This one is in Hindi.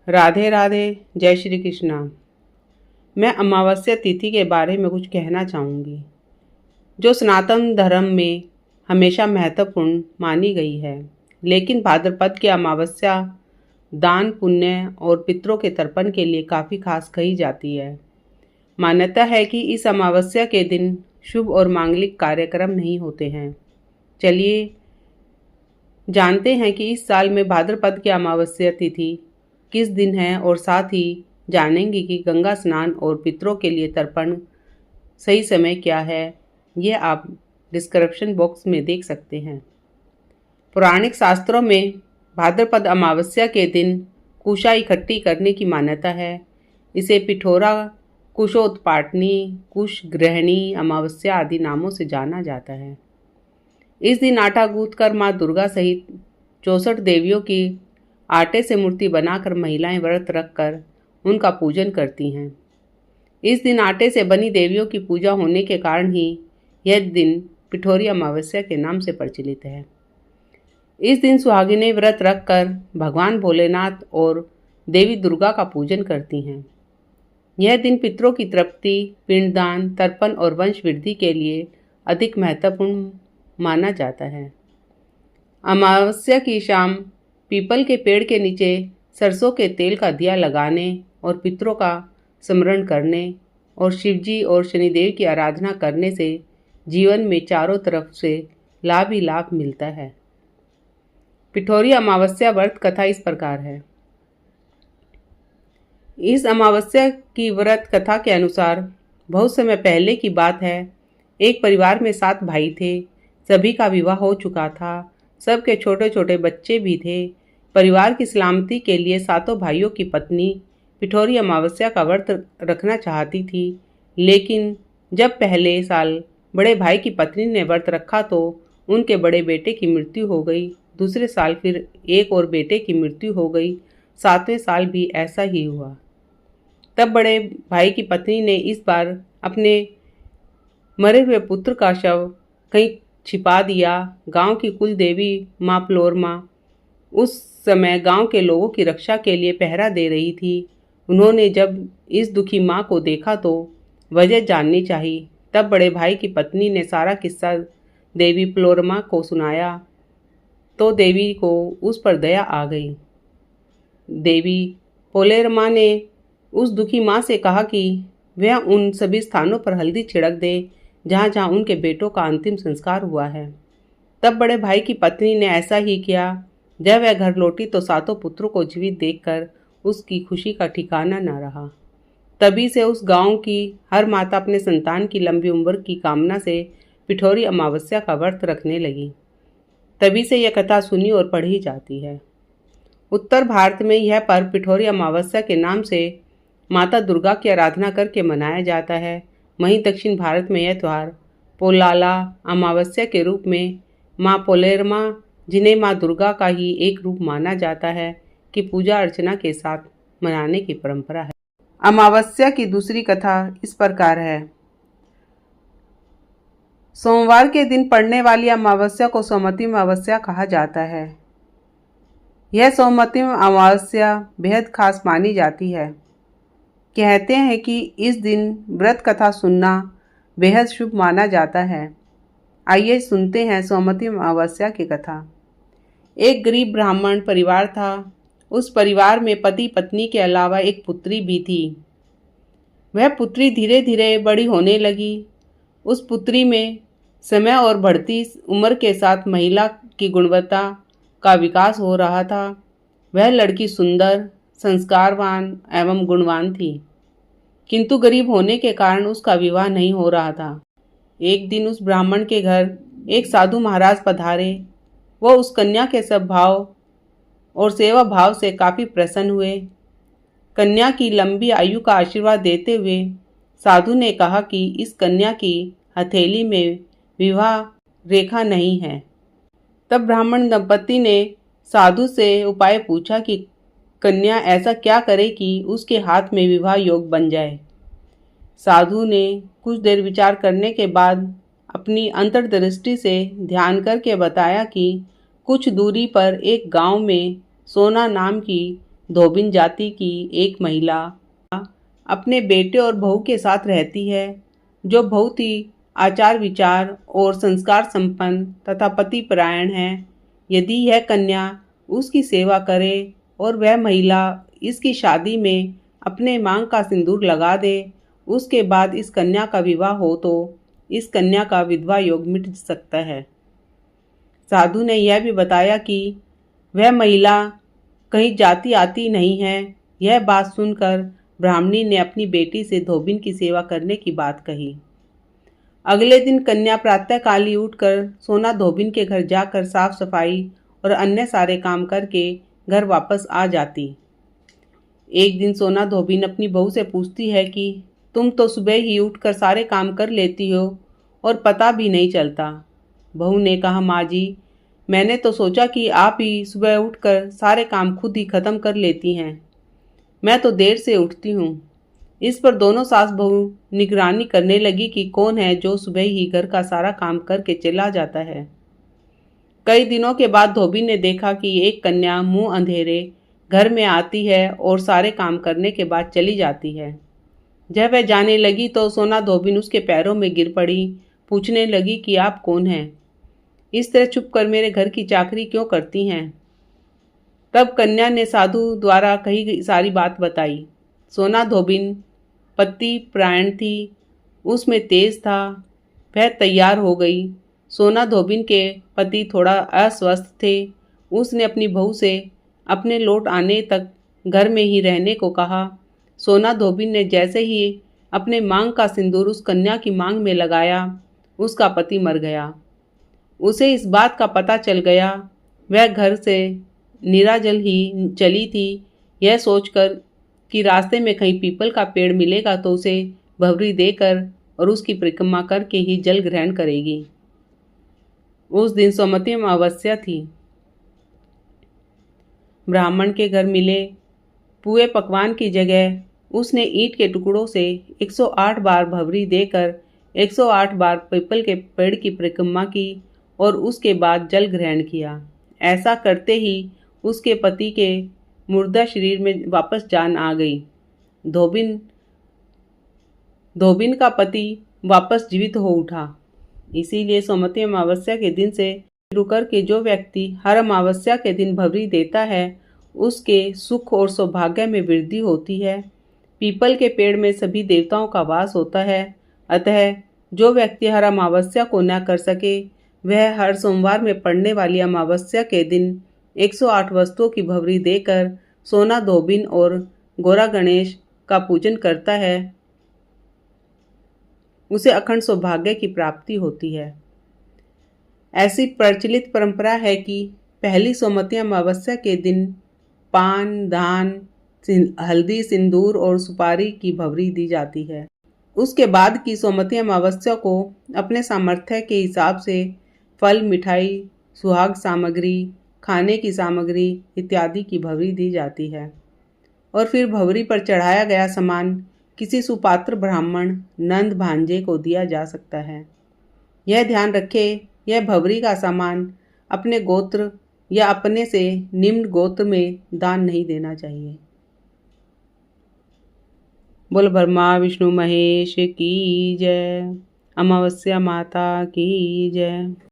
राधे राधे। जय श्री कृष्णा। मैं अमावस्या तिथि के बारे में कुछ कहना चाहूँगी, जो सनातन धर्म में हमेशा महत्वपूर्ण मानी गई है। लेकिन भाद्रपद की अमावस्या दान, पुण्य और पितरों के तर्पण के लिए काफ़ी खास कही जाती है। मान्यता है कि इस अमावस्या के दिन शुभ और मांगलिक कार्यक्रम नहीं होते हैं। चलिए जानते हैं कि इस साल में भाद्रपद की अमावस्या तिथि किस दिन है, और साथ ही जानेंगे कि गंगा स्नान और पितरों के लिए तर्पण सही समय क्या है। यह आप डिस्क्रिप्शन बॉक्स में देख सकते हैं। पौराणिक शास्त्रों में भाद्रपद अमावस्या के दिन कुशा इकट्ठी करने की मान्यता है। इसे पिठोरा, कुशोत्पाटनी, कुश ग्रहणी अमावस्या आदि नामों से जाना जाता है। इस दिन आटा गूंथकर माँ दुर्गा सहित 64 देवियों की आटे से मूर्ति बनाकर महिलाएं व्रत रखकर उनका पूजन करती हैं। इस दिन आटे से बनी देवियों की पूजा होने के कारण ही यह दिन पिठोरी अमावस्या के नाम से प्रचलित है। इस दिन सुहागिनें व्रत रखकर भगवान भोलेनाथ और देवी दुर्गा का पूजन करती हैं। यह दिन पितरों की तृप्ति, पिंडदान, तर्पण और वंश वृद्धि के लिए अधिक महत्वपूर्ण माना जाता है। अमावस्या की शाम पीपल के पेड़ के नीचे सरसों के तेल का दिया लगाने और पितरों का स्मरण करने और शिवजी और शनिदेव की आराधना करने से जीवन में चारों तरफ से लाभ ही लाभ मिलता है। पिठोरी अमावस्या व्रत कथा इस प्रकार है। इस अमावस्या की व्रत कथा के अनुसार बहुत समय पहले की बात है। एक परिवार में 7 भाई थे। सभी का विवाह हो चुका था। सबके छोटे छोटे बच्चे भी थे। परिवार की सलामती के लिए 7 भाइयों की पत्नी पिठोरी अमावस्या का व्रत रखना चाहती थी। लेकिन जब पहले साल बड़े भाई की पत्नी ने व्रत रखा तो उनके बड़े बेटे की मृत्यु हो गई। दूसरे साल फिर एक और बेटे की मृत्यु हो गई। 7वें साल भी ऐसा ही हुआ। तब बड़े भाई की पत्नी ने इस बार अपने मरे हुए पुत्र का शव कहीं छिपा दिया। गांव की कुल देवी माँ प्लोरमा उस समय गांव के लोगों की रक्षा के लिए पहरा दे रही थी। उन्होंने जब इस दुखी माँ को देखा तो वजह जाननी चाहिए। तब बड़े भाई की पत्नी ने सारा किस्सा देवी प्लोरमा को सुनाया तो देवी को उस पर दया आ गई। देवी प्लोरमा ने उस दुखी माँ से कहा कि वह उन सभी स्थानों पर हल्दी छिड़क दे जहाँ जहाँ उनके बेटों का अंतिम संस्कार हुआ है। तब बड़े भाई की पत्नी ने ऐसा ही किया। जब वह घर लौटी तो 7 पुत्रों को जीवित देखकर उसकी खुशी का ठिकाना न रहा। तभी से उस गांव की हर माता अपने संतान की लंबी उम्र की कामना से पिठोरी अमावस्या का व्रत रखने लगी। तभी से यह कथा सुनी और पढ़ी जाती है। उत्तर भारत में यह पर्व पिठोरी अमावस्या के नाम से माता दुर्गा की आराधना करके मनाया जाता है। वहीं दक्षिण भारत में यह त्यौहार पोलाला अमावस्या के रूप में माँ पोलेरमा, जिन्हें माँ दुर्गा का ही एक रूप माना जाता है, की पूजा अर्चना के साथ मनाने की परंपरा है। अमावस्या की दूसरी कथा इस प्रकार है। सोमवार के दिन पड़ने वाली अमावस्या को सोमवती अमावस्या कहा जाता है। यह सोमवती अमावस्या बेहद खास मानी जाती है। कहते हैं कि इस दिन व्रत कथा सुनना बेहद शुभ माना जाता है। आइए सुनते हैं सोमवती अमावस्या की कथा। एक गरीब ब्राह्मण परिवार था। उस परिवार में पति पत्नी के अलावा एक पुत्री भी थी। वह पुत्री धीरे धीरे बड़ी होने लगी। उस पुत्री में समय और बढ़ती उम्र के साथ महिला की गुणवत्ता का विकास हो रहा था। वह लड़की सुंदर, संस्कारवान एवं गुणवान थी, किंतु गरीब होने के कारण उसका विवाह नहीं हो रहा था। एक दिन उस ब्राह्मण के घर एक साधु महाराज पधारे। वह उस कन्या के स्वभाव और सेवा भाव से काफ़ी प्रसन्न हुए। कन्या की लंबी आयु का आशीर्वाद देते हुए साधु ने कहा कि इस कन्या की हथेली में विवाह रेखा नहीं है। तब ब्राह्मण दंपति ने साधु से उपाय पूछा कि कन्या ऐसा क्या करे कि उसके हाथ में विवाह योग बन जाए। साधु ने कुछ देर विचार करने के बाद अपनी अंतर्दृष्टि से ध्यान करके बताया कि कुछ दूरी पर एक गांव में सोना नाम की धोबिन जाति की एक महिला अपने बेटे और बहू के साथ रहती है, जो बहुत ही आचार विचार और संस्कार संपन्न तथा पतिपरायण है। यदि यह कन्या उसकी सेवा करे और वह महिला इसकी शादी में अपने मांग का सिंदूर लगा दे, उसके बाद इस कन्या का विवाह हो तो इस कन्या का विधवा योग मिट सकता है। साधु ने यह भी बताया कि वह महिला कहीं जाती आती नहीं है। यह बात सुनकर ब्राह्मणी ने अपनी बेटी से धोबिन की सेवा करने की बात कही। अगले दिन कन्या प्रातःकाल ही उठकर सोना धोबिन के घर जाकर साफ सफाई और अन्य सारे काम करके घर वापस आ जाती। एक दिन सोना धोबिन अपनी बहू से पूछती है कि तुम तो सुबह ही उठकर सारे काम कर लेती हो और पता भी नहीं चलता। बहू ने कहा, माँ जी, मैंने तो सोचा कि आप ही सुबह उठकर सारे काम खुद ही खत्म कर लेती हैं। मैं तो देर से उठती हूँ। इस पर दोनों सास बहू निगरानी करने लगी कि कौन है जो सुबह ही घर का सारा काम करके चला जाता है। कई दिनों के बाद धोबी ने देखा कि एक कन्या मुंह अंधेरे घर में आती है और सारे काम करने के बाद चली जाती है। जब वह जाने लगी तो सोना धोबिन उसके पैरों में गिर पड़ी, पूछने लगी कि आप कौन हैं? इस तरह छुप कर मेरे घर की चाकरी क्यों करती हैं? तब कन्या ने साधु द्वारा कही गई सारी बात बताई। सोना धोबिन पति प्राण थी, उसमें तेज था। वह तैयार हो गई। सोना धोबिन के पति थोड़ा अस्वस्थ थे। उसने अपनी बहू से अपने लौट आने तक घर में ही रहने को कहा। सोना धोबिन ने जैसे ही अपने मांग का सिंदूर उस कन्या की मांग में लगाया, उसका पति मर गया। उसे इस बात का पता चल गया। वह घर से निराजल ही चली थी, यह सोचकर कि रास्ते में कहीं पीपल का पेड़ मिलेगा तो उसे भवरी देकर और उसकी परिक्रमा करके ही जल ग्रहण करेगी। उस दिन सोमवती अमावस्या थी। ब्राह्मण के घर मिले पुए पकवान की जगह उसने ईंट के टुकड़ों से 108 बार भवरी देकर 108 बार पीपल के पेड़ की परिक्रमा की और उसके बाद जल ग्रहण किया। ऐसा करते ही उसके पति के मुर्दा शरीर में वापस जान आ गई। धोबिन का पति वापस जीवित हो उठा। इसीलिए सोमवती अमावस्या के दिन से शुरू करके जो व्यक्ति हर अमावस्या के दिन भवरी देता है, उसके सुख और सौभाग्य में वृद्धि होती है। पीपल के पेड़ में सभी देवताओं का वास होता है। अतः जो व्यक्ति हर अमावस्या को न कर सके, वह हर सोमवार में पड़ने वाली अमावस्या के दिन 108 वस्तुओं की भवरी देकर सोना धोबिन और गोरा गणेश का पूजन करता है, उसे अखंड सौभाग्य की प्राप्ति होती है। ऐसी प्रचलित परंपरा है कि पहली सोमवती अमावस्या के दिन पान, धान, हल्दी, सिंदूर और सुपारी की भवरी दी जाती है। उसके बाद की सोमवती अमावस्या को अपने सामर्थ्य के हिसाब से फल, मिठाई, सुहाग सामग्री, खाने की सामग्री इत्यादि की भवरी दी जाती है और फिर भवरी पर चढ़ाया गया सामान किसी सुपात्र ब्राह्मण, नंद, भांजे को दिया जा सकता है। यह ध्यान रखें, यह भवरी का सामान अपने गोत्र या अपने से निम्न गोत्र में दान नहीं देना चाहिए। बोल ब्रह्मा विष्णु महेश की जय। अमावस्या माता की जय।